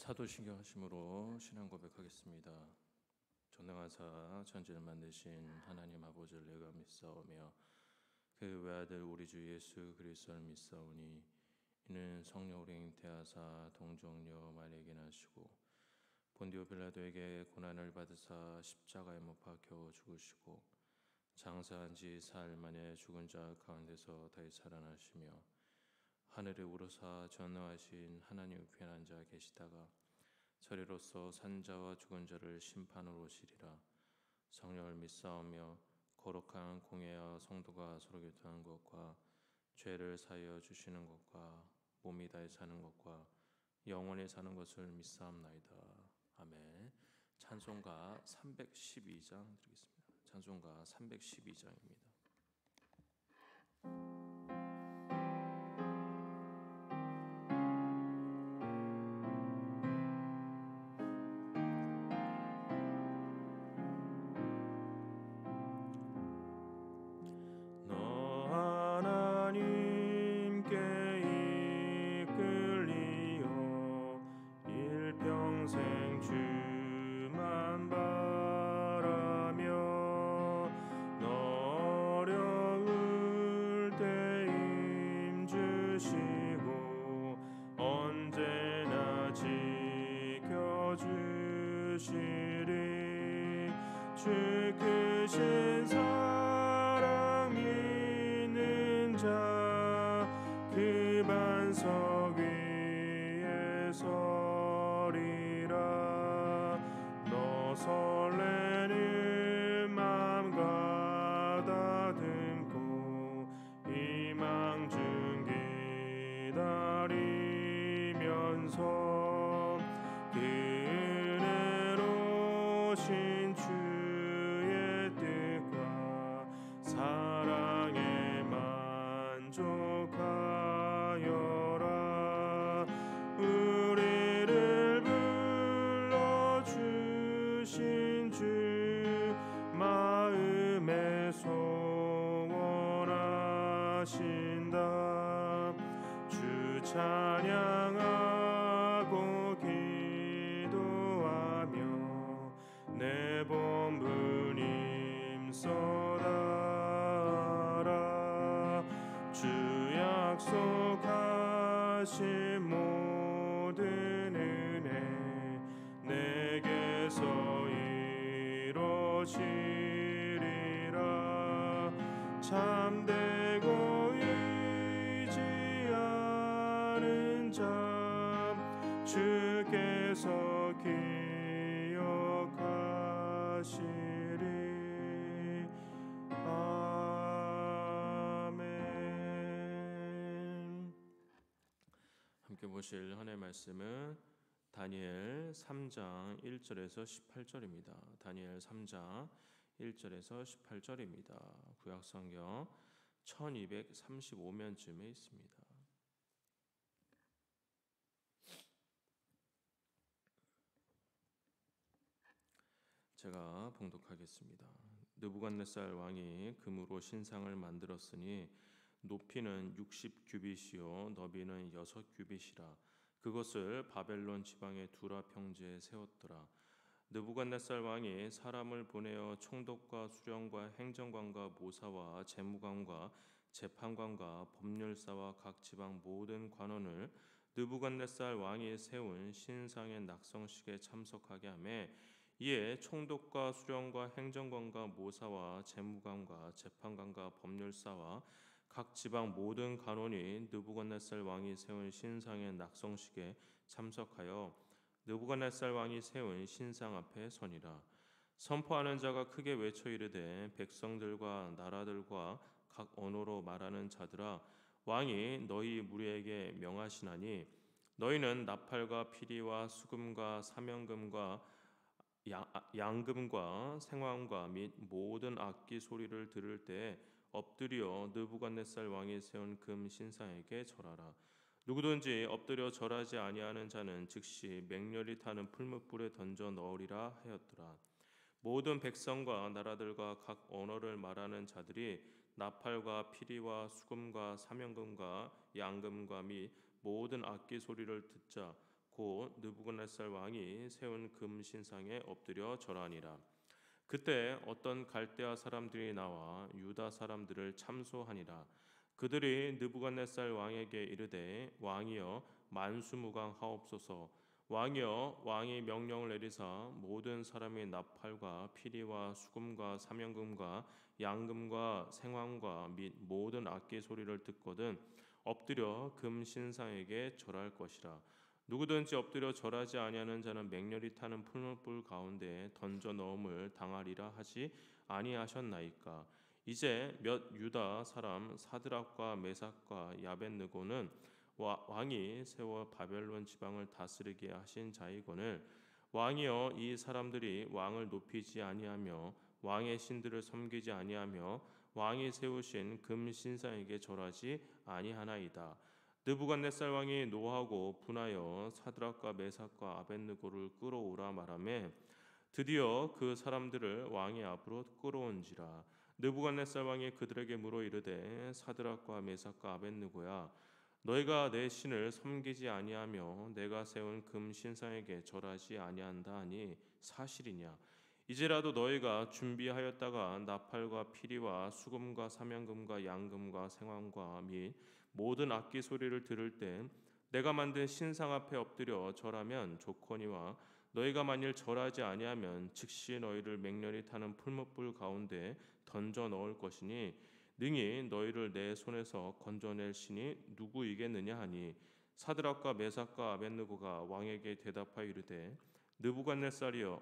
사도신경 하심으로 신앙 고백하겠습니다. 전능하사 천지를 만드신 하나님 아버지를 내가 믿사오며 그 외아들 우리 주 예수 그리스도를 믿사오니 이는 성령 우리 잉태하사 동정녀 마리아에게 나시고 본디오 빌라도에게 고난을 받으사 십자가에 못 박혀 죽으시고 장사한 지 사흘 만에 죽은 자 가운데서 다시 살아나시며 하늘에 오르사 전능하신 하나님 우편에 앉아 계시다가 저리로서 산자와 죽은 자를 심판으로 오시리라. 성령을 믿사오며 거룩한 공예와 성도가 서로 교통하는 것과 죄를 사하여 주시는 것과 몸이 다해 사는 것과 영원히 사는 것을 믿사옵나이다. 아멘. 찬송가 312장 드리겠습니다. 찬송가 312장입니다. 하나님께 이끌리어 일평생 주만 바라며 너 어려울 때 힘주시고 언제나 지켜주시리. 주 크신 사랑 믿는 자 그 반석 위에 서리라. 너 설레는 맘 가다듬고 희망 중 기다리면서 그 은혜로신 주의 뜻과 사랑에 만족하여라. 우리를 불러주신 주 마음에 소원하신다. 주 찬양하고 기도하며 내 본분 힘써다라. 주 약속하신 모든 은혜 내게서 이루어지리라. 참되고 의지하는 자 주께서 기억하시리. 아멘. 함께 보실 하나님의 말씀은 다니엘 3장 1절에서 18절입니다. 다니엘 3장 1절에서 18절입니다. 구약성경 1235면쯤에 있습니다. 제가 봉독하겠습니다. 느부갓네살 왕이 금으로 신상을 만들었으니 높이는 60규빗이요 너비는 6규빗이라. 그것을 바벨론 지방의 두라 평지에 세웠더라. 느부갓네살 왕이 사람을 보내어 총독과 수령과 행정관과 모사와 재무관과 재판관과 법률사와 각 지방 모든 관원을 느부갓네살 왕이 세운 신상의 낙성식에 참석하게 하며 이에 총독과 수령과 행정관과 모사와 재무관과 재판관과 법률사와 각 지방 모든 관원이 느부갓네살 왕이 세운 신상의 낙성식에 참석하여 느부갓네살 왕이 세운 신상 앞에 서니라. 선포하는 자가 크게 외쳐 이르되 백성들과 나라들과 각 언어로 말하는 자들아 왕이 너희 무리에게 명하시나니 너희는 나팔과 피리와 수금과 사명금과 양금과 생황과 및 모든 악기 소리를 들을 때 엎드려 느부갓네살 왕이 세운 금 신상에게 절하라. 누구든지 엎드려 절하지 아니하는 자는 즉시 맹렬히 타는 풀무불에 던져 넣으리라 하였더라. 모든 백성과 나라들과 각 언어를 말하는 자들이 나팔과 피리와 수금과 사명금과 양금과 및 모든 악기 소리를 듣자 곧 느부갓네살 왕이 세운 금 신상에 엎드려 절하니라. 그때 어떤 갈대아 사람들이 나와 유다 사람들을 참소하니라. 그들이 느부갓네살 왕에게 이르되 왕이여 만수무강하옵소서. 왕이여 왕이 명령을 내리사 모든 사람이 나팔과 피리와 수금과 사명금과 양금과 생황과 및 모든 악기 소리를 듣거든 엎드려 금 신상에게 절할 것이라. 누구든지 엎드려 절하지 아니하는 자는 맹렬히 타는 풀무불 가운데 던져 넣음을 당하리라 하지 아니하셨나이까. 이제 몇 유다 사람 사드락과 메삭과 야벳느고는 왕이 세워 바벨론 지방을 다스리게 하신 자이거늘 왕이여 이 사람들이 왕을 높이지 아니하며 왕의 신들을 섬기지 아니하며 왕이 세우신 금 신상에게 절하지 아니하나이다. 느부갓네살 왕이 노하고 분하여 사드락과 메삭과 아벳느고를 끌어오라 말하매 드디어 그 사람들을 왕의 앞으로 끌어온지라. 느부갓네살 왕이 그들에게 물어 이르되 사드락과 메삭과 아벳느고야 너희가 내 신을 섬기지 아니하며 내가 세운 금 신상에게 절하지 아니한다 하니 사실이냐. 이제라도 너희가 준비하였다가 나팔과 피리와 수금과 사명금과 양금과 생황과 및 모든 악기 소리를 들을 때 내가 만든 신상 앞에 엎드려 절하면 좋거니와 너희가 만일 절하지 아니하면 즉시 너희를 맹렬히 타는 풀무불 가운데 던져 넣을 것이니 능히 너희를 내 손에서 건져낼 신이 누구이겠느냐 하니 사드락과 메삭과 아벳느고가 왕에게 대답하여 이르되 느부갓네살이여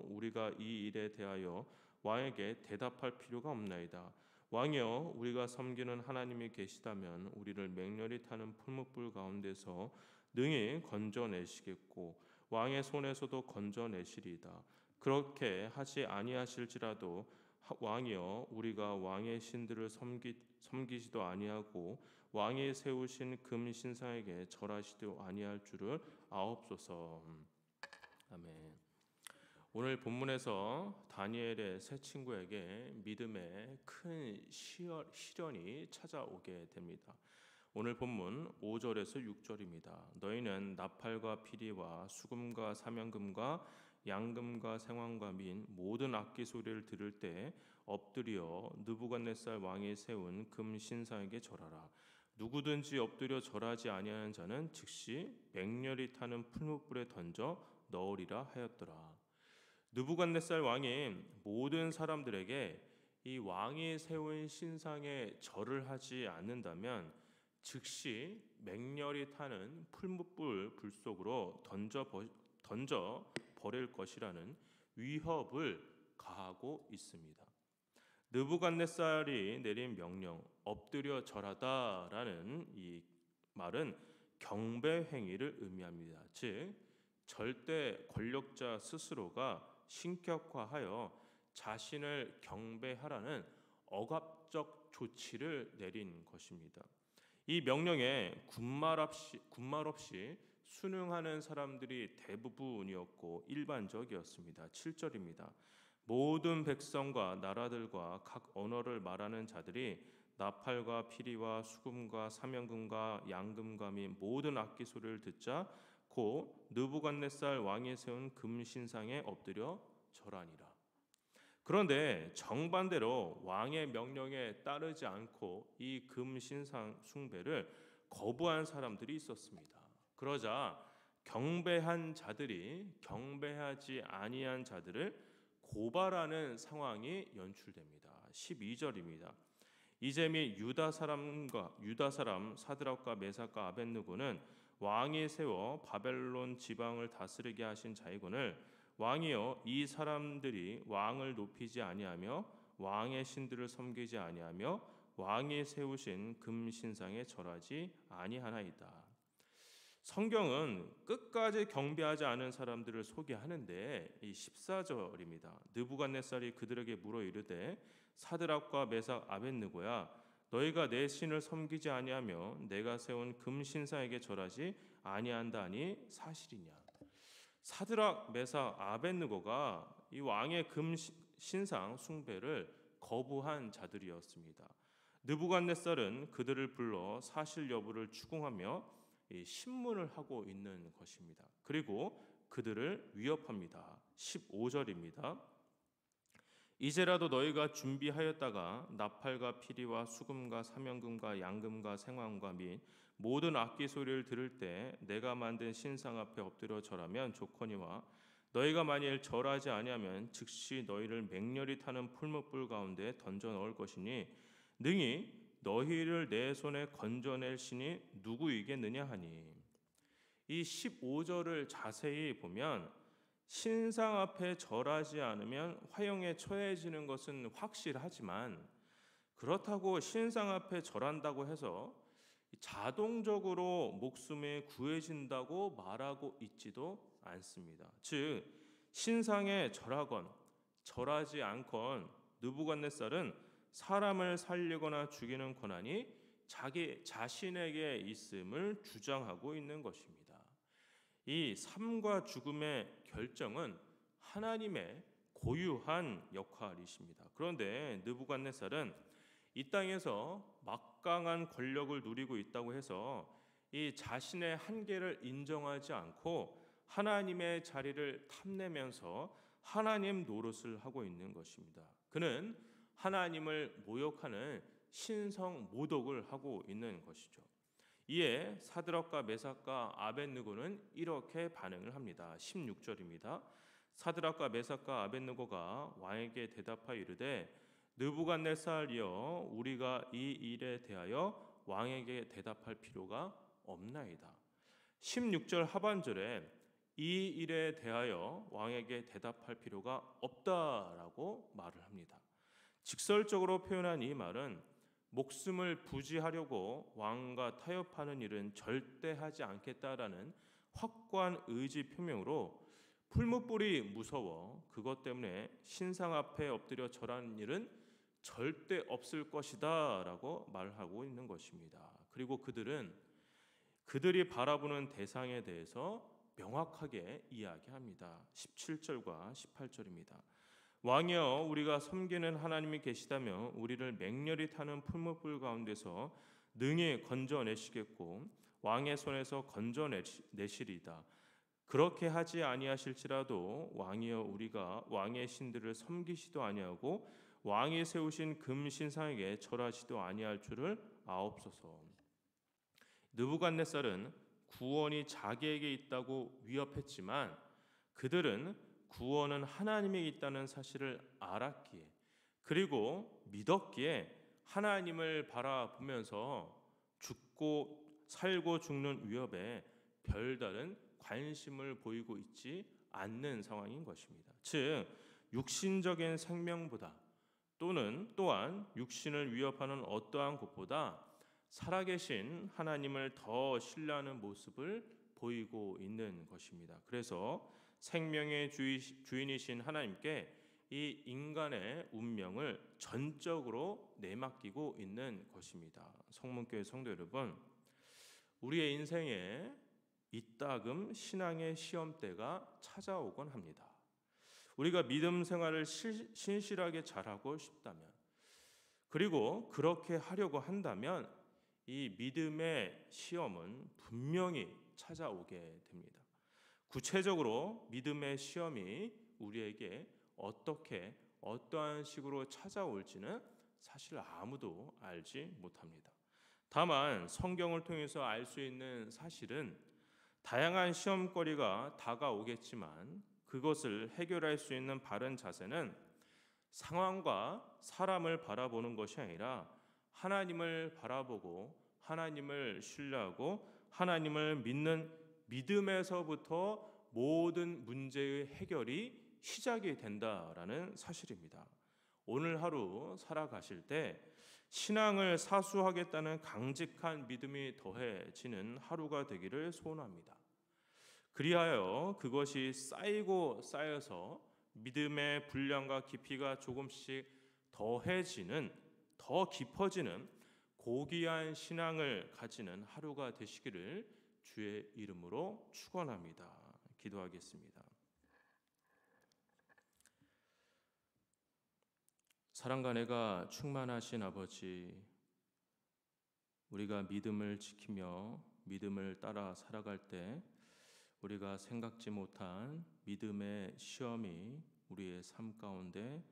우리가 이 일에 대하여 왕에게 대답할 필요가 없나이다. 왕이여 우리가 섬기는 하나님이 계시다면 우리를 맹렬히 타는 풀무불 가운데서 능히 건져내시겠고 왕의 손에서도 건져내시리이다. 그렇게 하지 아니하실지라도 왕이여 우리가 왕의 신들을 섬기지도 아니하고 왕이 세우신 금 신상에게 절하지도 아니할 줄을 아옵소서. 아멘. 오늘 본문에서 다니엘의 세 친구에게 믿음의 큰 시련이 찾아오게 됩니다. 오늘 본문 5절에서 6절입니다. 너희는 나팔과 피리와 수금과 사명금과 양금과 생황과 및 모든 악기 소리를 들을 때 엎드려 느부갓네살 왕이 세운 금 신상에게 절하라. 누구든지 엎드려 절하지 아니하는 자는 즉시 맹렬히 타는 풀무불에 던져 넣으리라 하였더라. 느부갓네살 왕이 모든 사람들에게 이 왕이 세운 신상에 절을 하지 않는다면 즉시 맹렬히 타는 풀무불 불 속으로 던져 버릴 것이라는 위협을 가하고 있습니다. 느부갓네살이 내린 명령 엎드려 절하다라는 이 말은 경배 행위를 의미합니다. 즉 절대 권력자 스스로가 신격화하여 자신을 경배하라는 억압적 조치를 내린 것입니다. 이 명령에 군말 없이 순응하는 사람들이 대부분이었고 일반적이었습니다. 7절입니다. 모든 백성과 나라들과 각 언어를 말하는 자들이 나팔과 피리와 수금과 사명금과 양금과 및 모든 악기 소리를 듣자 곧 느부갓네살 왕이 세운 금 신상에 엎드려 절하니라. 그런데 정반대로 왕의 명령에 따르지 않고 이 금 신상 숭배를 거부한 사람들이 있었습니다. 그러자 경배한 자들이 경배하지 아니한 자들을 고발하는 상황이 연출됩니다. 12절입니다. 이제 및 유다 사람 사드락과 메삭과 아벳느고는 왕이 세워 바벨론 지방을 다스리게 하신 자이거늘 왕이여 이 사람들이 왕을 높이지 아니하며 왕의 신들을 섬기지 아니하며 왕이 세우신 금 신상에 절하지 아니하나이다. 성경은 끝까지 경배하지 않은 사람들을 소개하는데 이 14절입니다. 느부갓네살이 그들에게 물어 이르되 사드락과 메삭 아벳느고야 너희가 내 신을 섬기지 아니하며 내가 세운 금 신상에게 절하지 아니한다니 사실이냐. 사드락 메삭 아벳느고가 이 왕의 금 신상 숭배를 거부한 자들이었습니다. 느부갓네살은 그들을 불러 사실 여부를 추궁하며 이 신문을 하고 있는 것입니다. 그리고 그들을 위협합니다. 15절입니다. 이제라도 너희가 준비하였다가 나팔과 피리와 수금과 사명금과 양금과 생황과 및 모든 악기 소리를 들을 때 내가 만든 신상 앞에 엎드려 절하면 좋거니와 너희가 만일 절하지 아니하면 즉시 너희를 맹렬히 타는 풀무불 가운데 던져 넣을 것이니 능히 너희를 내 손에 건져낼 신이 누구이겠느냐 하니. 이 15절을 자세히 보면 신상 앞에 절하지 않으면 화형에 처해지는 것은 확실하지만 그렇다고 신상 앞에 절한다고 해서 자동적으로 목숨이 구해진다고 말하고 있지도 않습니다. 즉 신상에 절하건 절하지 않건 느부갓네살은 사람을 살리거나 죽이는 권한이 자기 자신에게 있음을 주장하고 있는 것입니다. 이 삶과 죽음의 결정은 하나님의 고유한 역할이십니다. 그런데 느부갓네살은 이 땅에서 막강한 권력을 누리고 있다고 해서 이 자신의 한계를 인정하지 않고 하나님의 자리를 탐내면서 하나님 노릇을 하고 있는 것입니다. 그는 하나님을 모욕하는 신성 모독을 하고 있는 것이죠. 이에 사드락과 메삭과 아벳느고는 이렇게 반응을 합니다. 16절입니다. 사드락과 메삭과 아벳느고가 왕에게 대답하여 이르되 느부갓네살이여 우리가 이 일에 대하여 왕에게 대답할 필요가 없나이다. 16절 하반절에 이 일에 대하여 왕에게 대답할 필요가 없다라고 말을 합니다. 직설적으로 표현한 이 말은 목숨을 부지하려고 왕과 타협하는 일은 절대 하지 않겠다라는 확고한 의지 표명으로 풀무불이 무서워 그것 때문에 신상 앞에 엎드려 절하는 일은 절대 없을 것이다 라고 말하고 있는 것입니다. 그리고 그들이 바라보는 대상에 대해서 명확하게 이야기합니다. 17절과 18절입니다. 왕이여 우리가 섬기는 하나님이 계시다면 우리를 맹렬히 타는 풀무불 가운데서 능히 건져내시겠고 왕의 손에서 건져내시리이다. 그렇게 하지 아니하실지라도 왕이여 우리가 왕의 신들을 섬기시도 아니하고 왕이 세우신 금신상에게 절하시도 아니할 줄을 아옵소서. 느부갓네살은 구원이 자기에게 있다고 위협했지만 그들은 구원은 하나님에게 있다는 사실을 알았기에 그리고 믿었기에 하나님을 바라보면서 살고 죽는 위협에 별다른 관심을 보이고 있지 않는 상황인 것입니다. 즉 육신적인 생명보다 또한 육신을 위협하는 어떠한 것보다 살아계신 하나님을 더 신뢰하는 모습을 보이고 있는 것입니다. 그래서 생명의 주인이신 하나님께 이 인간의 운명을 전적으로 내맡기고 있는 것입니다. 성문교회 성도 여러분, 우리의 인생에 이따금 신앙의 시험대가 찾아오곤 합니다. 우리가 믿음 생활을 신실하게 잘하고 싶다면 그리고 그렇게 하려고 한다면 이 믿음의 시험은 분명히 찾아오게 됩니다. 구체적으로 믿음의 시험이 우리에게 어떠한 식으로 찾아올지는 사실 아무도 알지 못합니다. 다만 성경을 통해서 알 수 있는 사실은 다양한 시험거리가 다가오겠지만 그것을 해결할 수 있는 바른 자세는 상황과 사람을 바라보는 것이 아니라 하나님을 바라보고 하나님을 신뢰하고 하나님을 믿는 믿음에서부터 모든 문제의 해결이 시작이 된다라는 사실입니다. 오늘 하루 살아가실 때 신앙을 사수하겠다는 강직한 믿음이 더해지는 하루가 되기를 소원합니다. 그리하여 그것이 쌓여서 믿음의 분량과 깊이가 조금씩 더 깊어지는 고귀한 신앙을 가지는 하루가 되시기를 주의 이름으로 축원합니다. 기도하겠습니다. 사랑과 내가 충만하신 아버지, 우리가 믿음을 지키며 믿음을 따라 살아갈 때 우리가 생각지 못한 믿음의 시험이 우리의 삶 가운데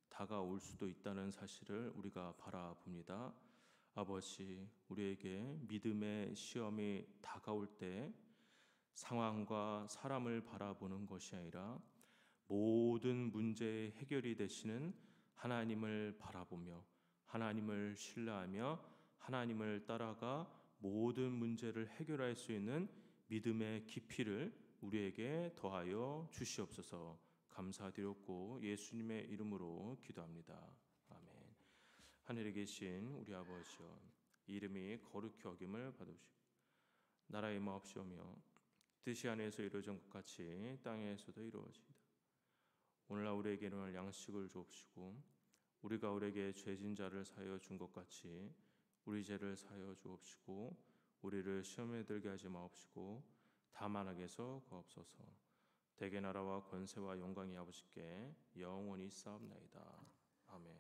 다가올 수도 있다는 사실을 우리가 바라봅니다. 아버지, 우리에게 믿음의 시험이 다가올 때 상황과 사람을 바라보는 것이 아니라 모든 문제의 해결이 되시는 하나님을 바라보며 하나님을 신뢰하며 하나님을 따라가 모든 문제를 해결할 수 있는 믿음의 깊이를 우리에게 더하여 주시옵소서. 감사드렸고 예수님의 이름으로 기도합니다. 아멘. 하늘에 계신 우리 아버지여, 이름이 거룩히 여김을 받으시고 나라의 마옵시오며 뜻이 하늘에서 이루어진 것 같이 땅에서도 이루어지이다. 오늘날 우리에게 일어날 양식을 주옵시고 우리가 우리에게 죄진 자를 사하여 준 것 같이 우리 죄를 사하여 주옵시고 우리를 시험에 들게 하지 마옵시고 다만 악에서 구하옵소서. 대개 나라와 권세와 영광이 아버지께 영원히 있사옵나이다. 아멘.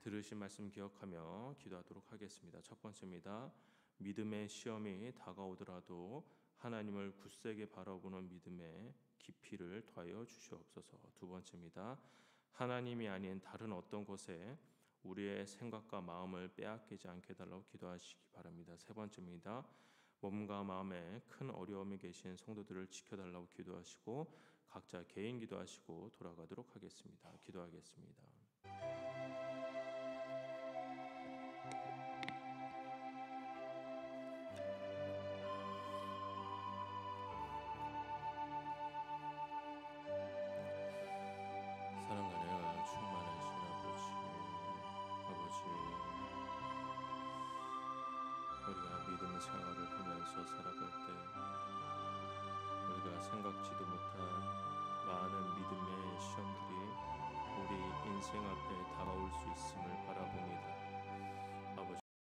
들으신 말씀 기억하며 기도하도록 하겠습니다. 첫 번째입니다. 믿음의 시험이 다가오더라도 하나님을 굳세게 바라보는 믿음의 깊이를 더하여 주시옵소서. 두 번째입니다. 하나님이 아닌 다른 어떤 곳에 우리의 생각과 마음을 빼앗기지 않게 해달라고 기도하시기 바랍니다. 세 번째입니다. 몸과 마음에 큰 어려움이 계신 성도들을 지켜달라고 기도하시고 각자 개인 기도하시고 돌아가도록 하겠습니다. 기도하겠습니다. 사랑과 은혜가 충만하신 아버지, 우리가 믿음 생활을 하면서 살아갈 때 우리가 생각지도 못한 많은 믿음의 시험들이 우리 인생 앞에 다가올 수 있음을